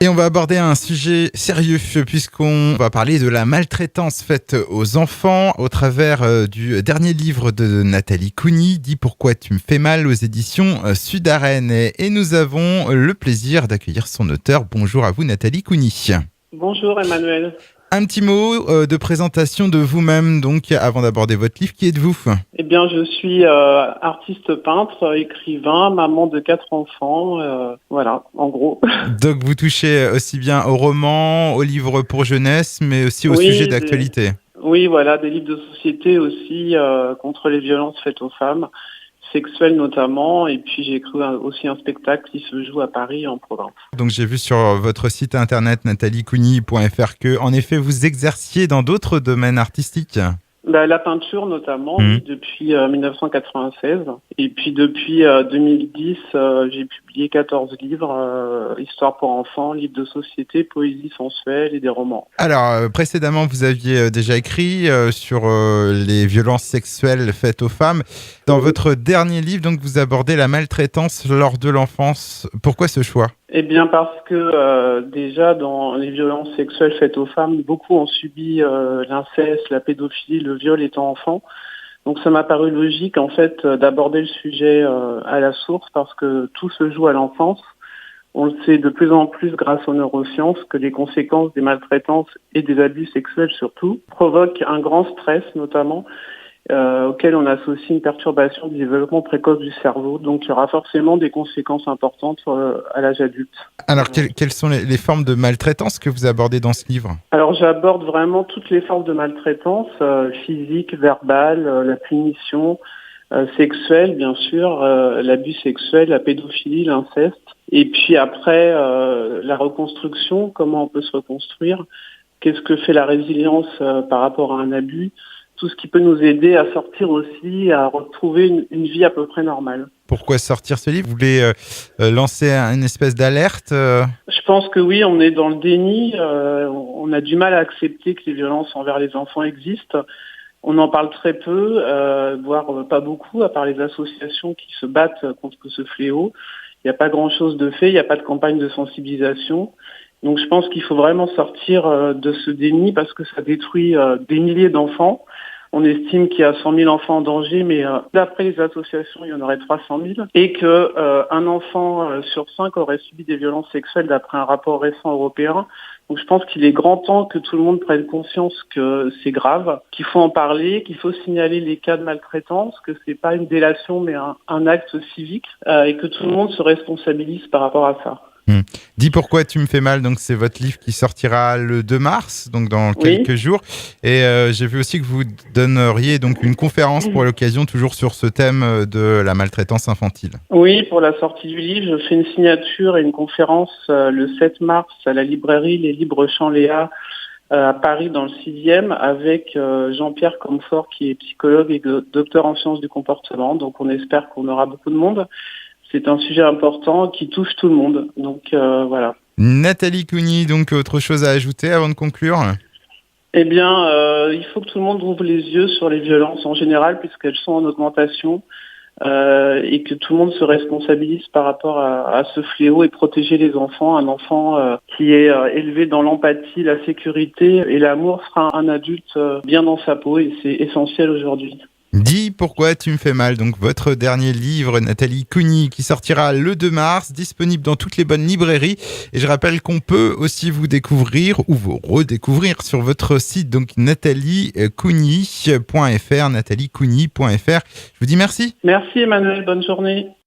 Et on va aborder un sujet sérieux puisqu'on va parler de la maltraitance faite aux enfants au travers du dernier livre de Nathalie Cougny, Dis pourquoi tu me fais mal aux éditions Sud-Arène. Et nous avons le plaisir d'accueillir son auteur. Bonjour à vous Nathalie Cougny. Bonjour Emmanuel. Un petit mot de présentation de vous-même donc avant d'aborder votre livre. Qui êtes-vous ? Eh bien, je suis artiste peintre, écrivain, maman de 4 enfants. Voilà, en gros. Donc vous touchez aussi bien au roman, aux livres pour jeunesse, mais aussi aux sujets d'actualité. Oui, voilà, des livres de société aussi contre les violences faites aux femmes, sexuelles notamment. Et puis j'ai écrit aussi un spectacle qui se joue à Paris en province. Donc j'ai vu sur votre site internet nathaliecougny.fr que en effet vous exerciez dans d'autres domaines artistiques. La peinture notamment, oui, depuis 1996. Et puis depuis 2010, j'ai publié 14 livres, histoires pour enfants, livres de société, poésie sensuelle et des romans. Alors précédemment, vous aviez déjà écrit sur les violences sexuelles faites aux femmes. Dans votre dernier livre, donc, vous abordez la maltraitance lors de l'enfance. Pourquoi ce choix ? Eh bien parce que déjà dans les violences sexuelles faites aux femmes, beaucoup ont subi l'inceste, la pédophilie, le viol étant enfant. Donc ça m'a paru logique en fait d'aborder le sujet à la source parce que tout se joue à l'enfance. On le sait de plus en plus grâce aux neurosciences que les conséquences des maltraitances et des abus sexuels surtout provoquent un grand stress notamment auquel on associe une perturbation du développement précoce du cerveau. Donc il y aura forcément des conséquences importantes à l'âge adulte. Alors quelles sont les formes de maltraitance que vous abordez dans ce livre ? Alors j'aborde vraiment toutes les formes de maltraitance, physique, verbale, la punition, sexuelle bien sûr, l'abus sexuel, la pédophilie, l'inceste. Et puis après, la reconstruction, comment on peut se reconstruire, qu'est-ce que fait la résilience par rapport à un abus, tout ce qui peut nous aider à sortir aussi, à retrouver une vie à peu près normale. Pourquoi sortir ce livre ? Vous voulez lancer une espèce d'alerte Je pense que oui, on est dans le déni, on a du mal à accepter que les violences envers les enfants existent. On en parle très peu, voire pas beaucoup, à part les associations qui se battent contre ce fléau. Il n'y a pas grand-chose de fait, il n'y a pas de campagne de sensibilisation. Donc je pense qu'il faut vraiment sortir de ce déni parce que ça détruit des milliers d'enfants. On estime qu'il y a 100 000 enfants en danger, mais d'après les associations, il y en aurait 300 000. Et qu'un enfant sur 5 aurait subi des violences sexuelles d'après un rapport récent européen. Donc je pense qu'il est grand temps que tout le monde prenne conscience que c'est grave, qu'il faut en parler, qu'il faut signaler les cas de maltraitance, que c'est pas une délation mais un acte civique et que tout le monde se responsabilise par rapport à ça. Dis pourquoi tu me fais mal, donc c'est votre livre qui sortira le 2 mars, donc dans quelques jours. Et j'ai vu aussi que vous donneriez donc une conférence pour l'occasion, toujours sur ce thème de la maltraitance infantile. Oui, pour la sortie du livre, je fais une signature et une conférence le 7 mars à la librairie Les Libres Champs Léa à Paris dans le 6e avec Jean-Pierre Comfort qui est psychologue et docteur en sciences du comportement. Donc on espère qu'on aura beaucoup de monde. C'est un sujet important qui touche tout le monde. Donc voilà. Nathalie Cougny, donc autre chose à ajouter avant de conclure ? Eh bien, il faut que tout le monde ouvre les yeux sur les violences en général puisqu'elles sont en augmentation et que tout le monde se responsabilise par rapport à ce fléau et protéger les enfants. Un enfant qui est élevé dans l'empathie, la sécurité et l'amour sera un adulte bien dans sa peau et c'est essentiel aujourd'hui. Dis pourquoi tu me fais mal, donc votre dernier livre, Nathalie Cougny, qui sortira le 2 mars, disponible dans toutes les bonnes librairies. Et je rappelle qu'on peut aussi vous découvrir ou vous redécouvrir sur votre site, donc nathaliecougny.fr, nathaliecougny.fr. Je vous dis merci. Merci Emmanuel, bonne journée.